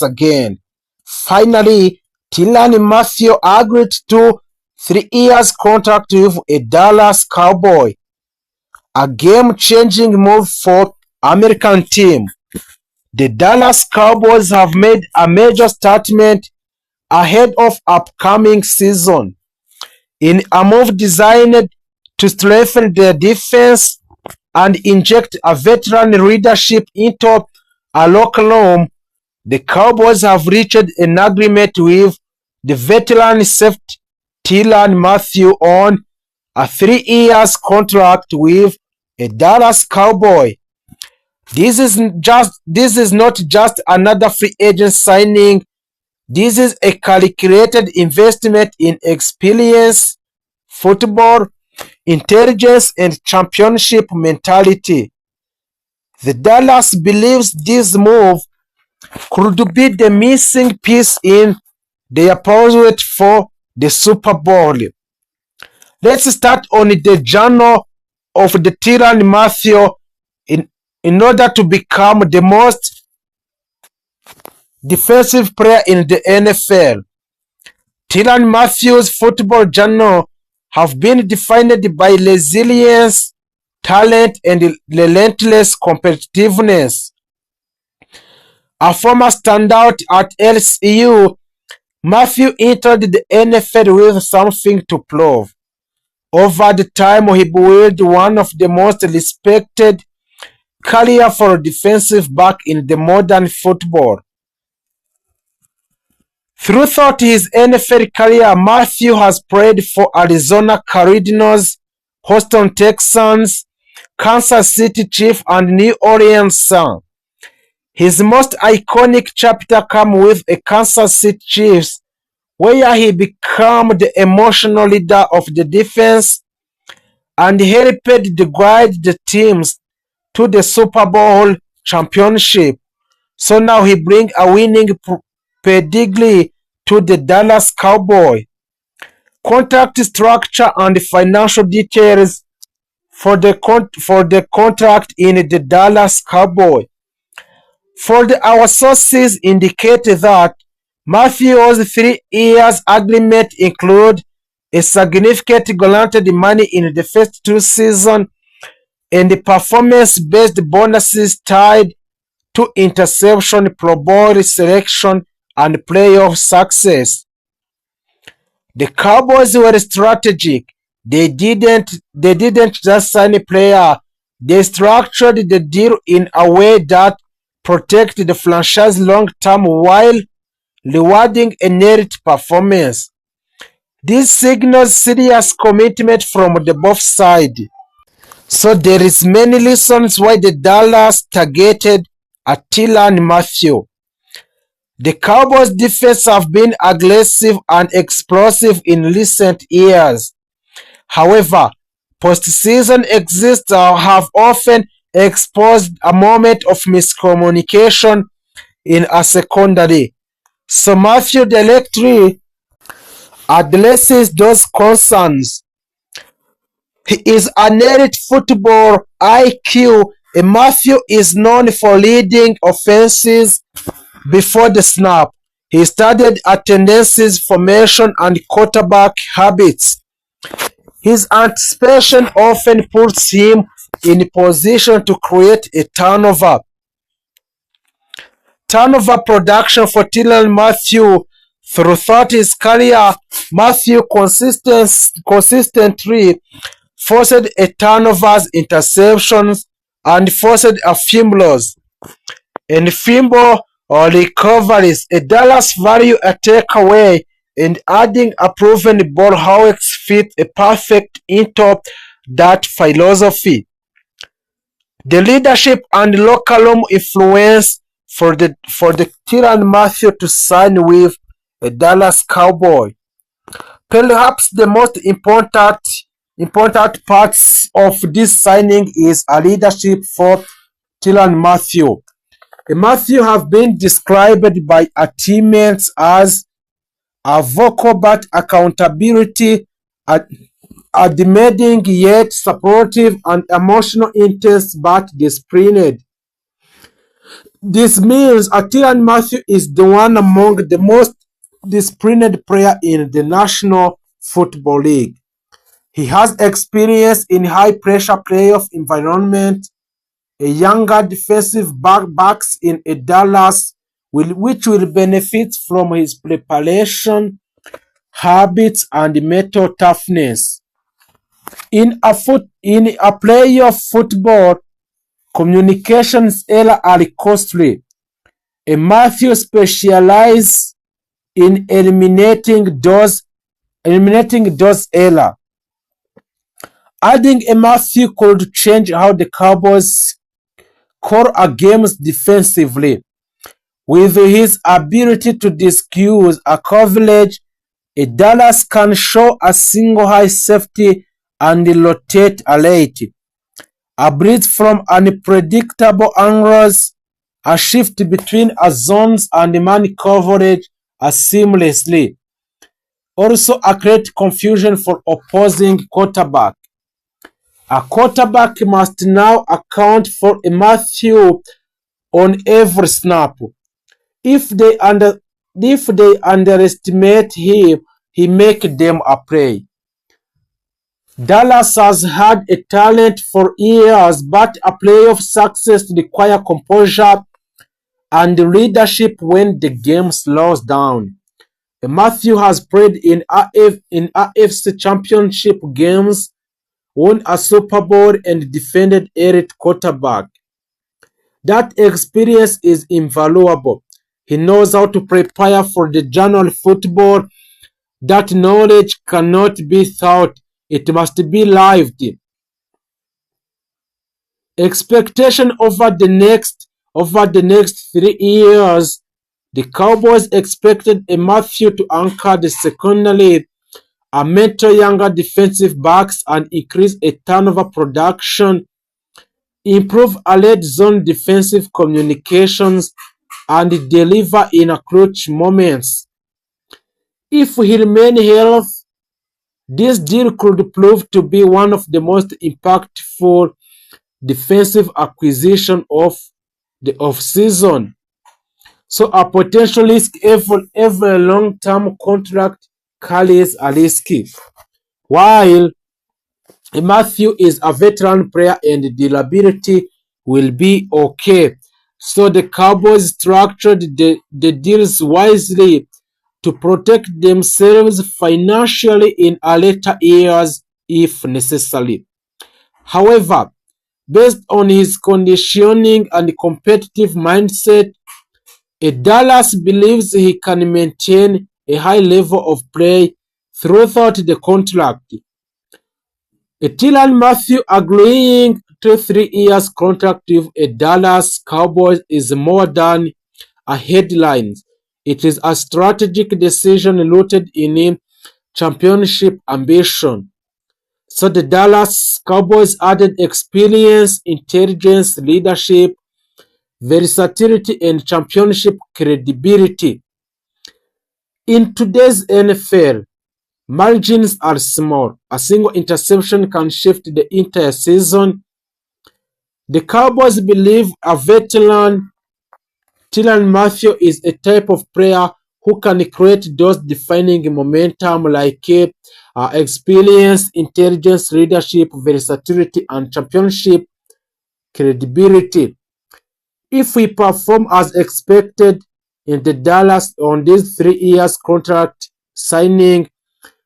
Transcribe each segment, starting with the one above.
once again. Finally, Tyrann Mathieu agreed to 3 years contract with a Dallas Cowboy, a game-changing move for American team. The Dallas Cowboys have made a major statement ahead of upcoming season in a move designed to strengthen their defense and inject a veteran leadership into a locker room. The Cowboys have reached an agreement with the veteran safety Tyrann Mathieu on a 3 years contract with a Dallas Cowboy. This is not just another free agent signing. This is a calculated investment in experience, football, intelligence, and championship mentality. The Dallas believes this move could be the missing piece in their pursuit for the Super Bowl. Let's start on the journey of the Tyrann Mathieu in order to become the most defensive player in the NFL. Tyrann Mathieu's football journey have been defined by resilience, talent, and relentless competitiveness. A former standout at LSU, Mathieu entered the NFL with something to prove. Over the time, he built one of the most respected careers for a defensive back in the modern football. Throughout his NFL career, Mathieu has played for Arizona Cardinals, Houston Texans, Kansas City Chiefs, and New Orleans Saints. His most iconic chapter came with a Kansas City Chiefs, where he became the emotional leader of the defense and helped to guide the teams to the Super Bowl championship. So now he brings a winning pedigree to the Dallas Cowboys. Contract structure and financial details for the contract in the Dallas Cowboys. Our sources indicate that Mathieu's 3 years agreement include a significant guaranteed money in the first 2 seasons and performance-based bonuses tied to interception, Pro Bowl selection, and playoff success. The Cowboys were strategic. They didn't just sign a player. They structured the deal in a way that protected the franchise long term while rewarding a net performance. This signals serious commitment from both sides. So there is many reasons why the Dallas targeted Tyrann Mathieu. The Cowboys' defense have been aggressive and explosive in recent years. However, postseason exits have often exposed a moment of miscommunication in a secondary. So Mathieu directly addresses those concerns. He is an elite football IQ. Mathieu is known for leading offenses before the snap. He studied tendencies, formation, and quarterback habits. His anticipation often puts him in position to create a turnover. Turnover production for Tyrann Mathieu. Throughout his career, Mathieu consistently forced a turnovers, interceptions, and forced a fumbles. And fumble or recoveries, a Dallas value a takeaway, and adding a proven ball hawks fit a perfect into that philosophy. The leadership and locker room influence for the Tyrann Mathieu to sign with a Dallas Cowboy. Perhaps the most important parts of this signing is a leadership for Tyrann Mathieu. Mathieu have been described by teammates as a vocal but accountability, a demanding yet supportive, and emotional intense but disciplined. This means Tyrann Matthew is the one among the most disciplined players in the National Football League. He has experience in high-pressure playoff environment, a younger defensive backs in a Dallas which will benefit from his preparation, habits, and mental toughness. In a playoff football, communications errors are costly. A Matthew specializes in eliminating those errors. Adding a Matthew could change how the Cowboys score a games defensively. With his ability to disguise a coverage, a Dallas can show a single high safety and rotate a late. A blitz from unpredictable angles, a shift between a zones and man coverage seamlessly. Also create confusion for opposing quarterback. A quarterback must now account for a Matthew on every snap. If they underestimate him, he make them a prey. Dallas has had a talent for years, but a playoff success requires composure and leadership when the game slows down. Matthew has played in AFC Championship games, won a Super Bowl, and defended elite quarterback. That experience is invaluable. He knows how to prepare for the January football. That knowledge cannot be taught, it must be lived. Expectation over the next 3 years, the Cowboys expected a Matthew to anchor the secondary, a mentor younger defensive backs, and increase a turnover production, improve a red zone defensive communications, and deliver in clutch moments. If he remains healthy, this deal could prove to be one of the most impactful defensive acquisitions of the offseason. So a potential risk every long-term contract carries a risk. While Matthew is a veteran player and durability will be okay. So the Cowboys structured the deals wisely to protect themselves financially in later years if necessary. However, based on his conditioning and competitive mindset, Dallas believes he can maintain a high level of play throughout the contract. Tyrann Matthew agreeing to 3 years contract with a Dallas Cowboys is more than a headline. It is a strategic decision rooted in championship ambition. So the Dallas Cowboys added experience, intelligence, leadership, versatility, and championship credibility. In today's NFL, margins are small. A single interception can shift the entire season. The Cowboys believe a veteran Tyrann Matthew is a type of player who can create those defining momentum like experience, intelligence, leadership, versatility, and championship credibility. If we perform as expected in the Dallas on this 3 years contract signing,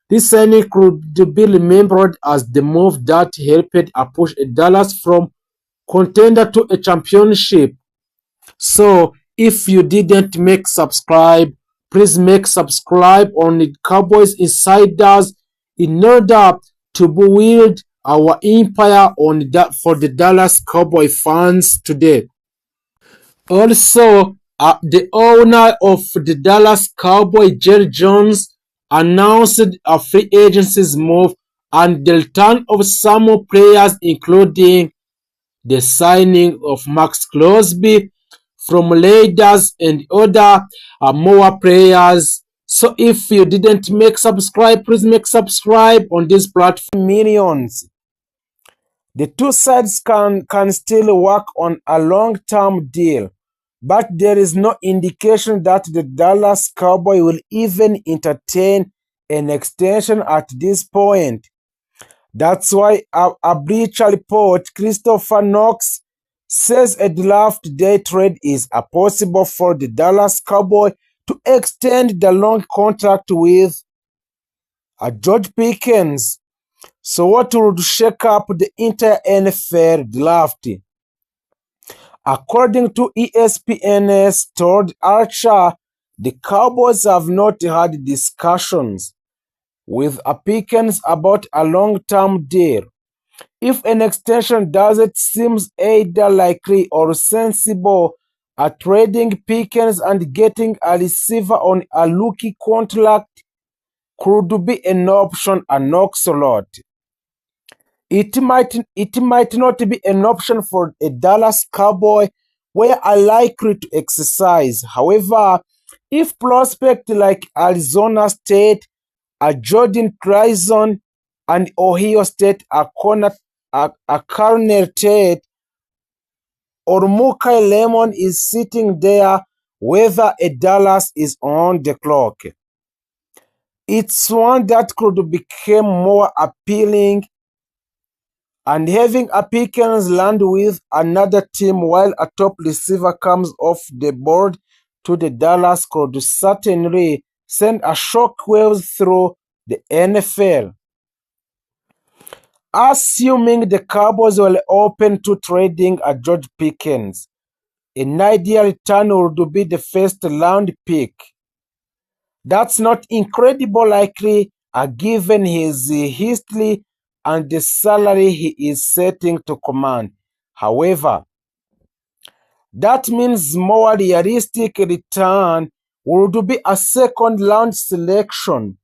this signing could be remembered as the move that helped push Dallas from contender to a championship. So if you didn't make subscribe, please make subscribe on the Cowboys Insiders in order to build our empire on that for the Dallas Cowboy fans today. Also, the owner of the Dallas Cowboys, Jerry Jones, announced a free agency's move and the return of some more players, including the signing of Max Crosby from Raiders and other more players. So if you didn't make subscribe, please make subscribe on this platform. Millions. The two sides can still work on a long-term deal, but there is no indication that the Dallas Cowboys will even entertain an extension at this point. That's why a Bleacher Report, Christopher Knox, says a draft day trade is possible for the Dallas Cowboys to extend the long contract with George Pickens. So what would shake up the entire NFL draft? According to ESPN's Todd Archer, the Cowboys have not had discussions with Pickens about a long-term deal. If an extension doesn't seem either likely or sensible, trading Pickens and getting a receiver on a rookie contract could be an option, an oxalot. It might not be an option for a Dallas Cowboy where are likely to exercise. However, if prospects like Arizona State, Jordan Grayson, and Ohio State are Cornell Tate, or Mukai Lemon is sitting there, whether a Dallas is on the clock, it's one that could become more appealing. And having a Pickens land with another team while a top receiver comes off the board to the Dallas could certainly send a shockwave through the NFL. Assuming the Cowboys were open to trading a George Pickens, an ideal return would be the first round pick. That's not incredibly likely given his history and the salary he is setting to command. However, that means more realistic return would be a second round selection.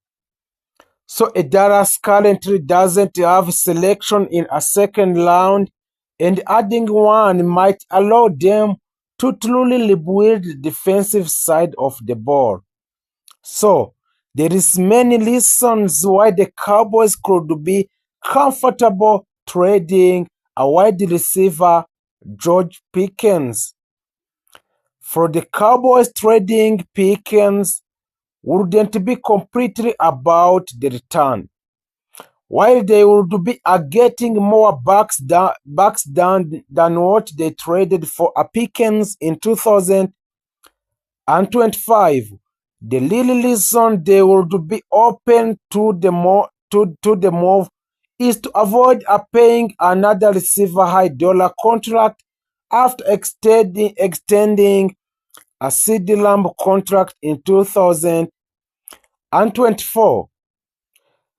So a Dallas currently doesn't have selection in a second round, and adding one might allow them to truly rebuild the defensive side of the ball. So there is many reasons why the Cowboys could be comfortable trading a wide receiver, George Pickens. For the Cowboys, trading Pickens wouldn't be completely about the return. While they would be getting more bucks than what they traded for a Pickens in 2025, the real reason they would be open to the move is to avoid paying another receiver high dollar contract after extending a CeeDee Lamb contract in 2024.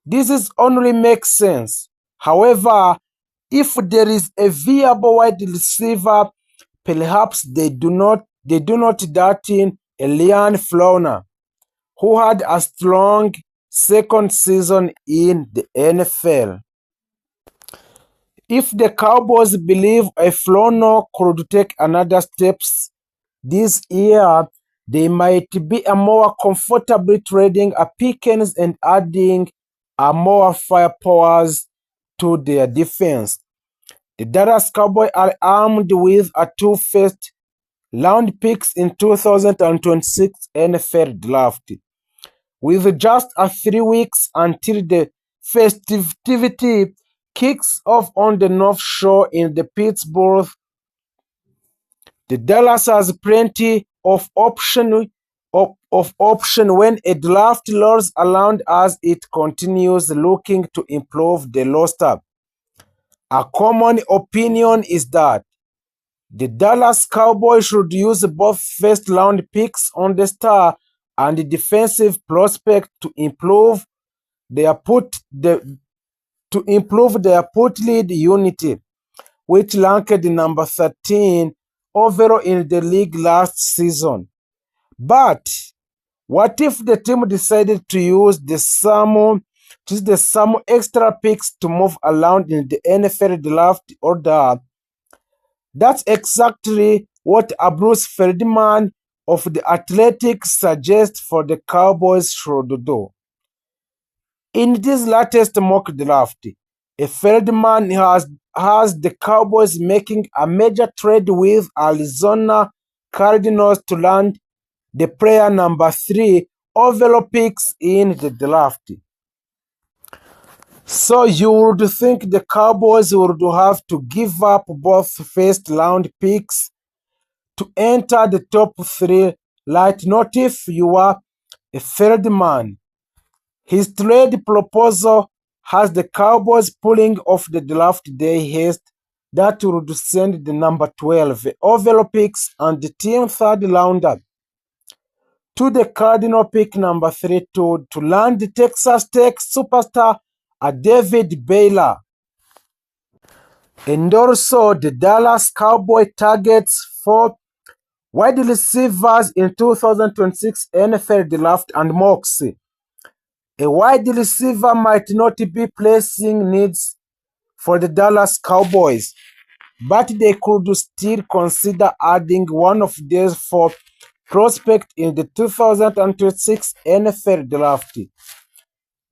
This only makes sense. However, if there is a viable wide receiver, perhaps they do not dart in Elian Flowner, who had a strong second season in the NFL. If the Cowboys believe a Flowner could take another steps this year, they might be more comfortably trading a Pickens and adding more firepower to their defense. The Dallas Cowboys are armed with two first-round picks in 2026 NFL Draft. With just 3 weeks until the festivity kicks off on the North Shore in the Pittsburgh, the Dallas has plenty of option when a draft rolls around as it continues looking to improve the roster. A common opinion is that the Dallas Cowboys should use both first-round picks on the star and the defensive prospect to improve their put lead unity, which ranked number 13 overall in the league last season. But what if the team decided to use some extra picks to move around in the NFL draft order? That's exactly what Bruce Feldman of The Athletic suggests for the Cowboys should do. In this latest mock draft, Feldman has the Cowboys making a major trade with Arizona Cardinals to land the player number 3 overall picks in the draft. So you would think the Cowboys would have to give up both first round picks to enter the top 3, right? Not if you are a third man. His trade proposal has the Cowboys pulling off the draft day haste that would send the number 12 overall picks and the team third rounder to the Cardinal pick number 3 to land the Texas Tech superstar David Baylor. And also the Dallas Cowboys targets 4 wide receivers in 2026 NFL draft and mocks. A wide receiver might not be pressing needs for the Dallas Cowboys, but they could still consider adding one of these 4 prospects in the 2026 NFL draft.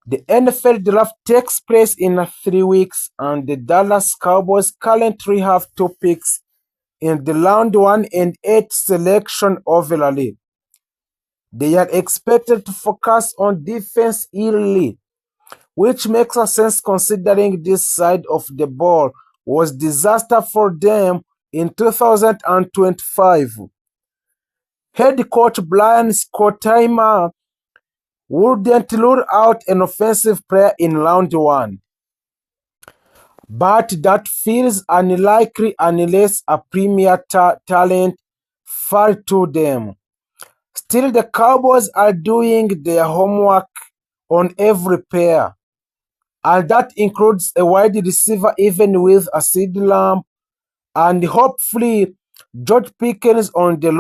The NFL draft takes place in 3 weeks, and the Dallas Cowboys currently have 2 picks in the round 1 and 8 selection overall. They are expected to focus on defense early, which makes sense considering this side of the ball was disaster for them in 2025. Head coach Brian Schottenheimer wouldn't rule out an offensive player in round 1, but that feels unlikely unless a premier talent fall to them. Still, the Cowboys are doing their homework on every pair, and that includes a wide receiver even with a CeeDee Lamb and hopefully George Pickens on the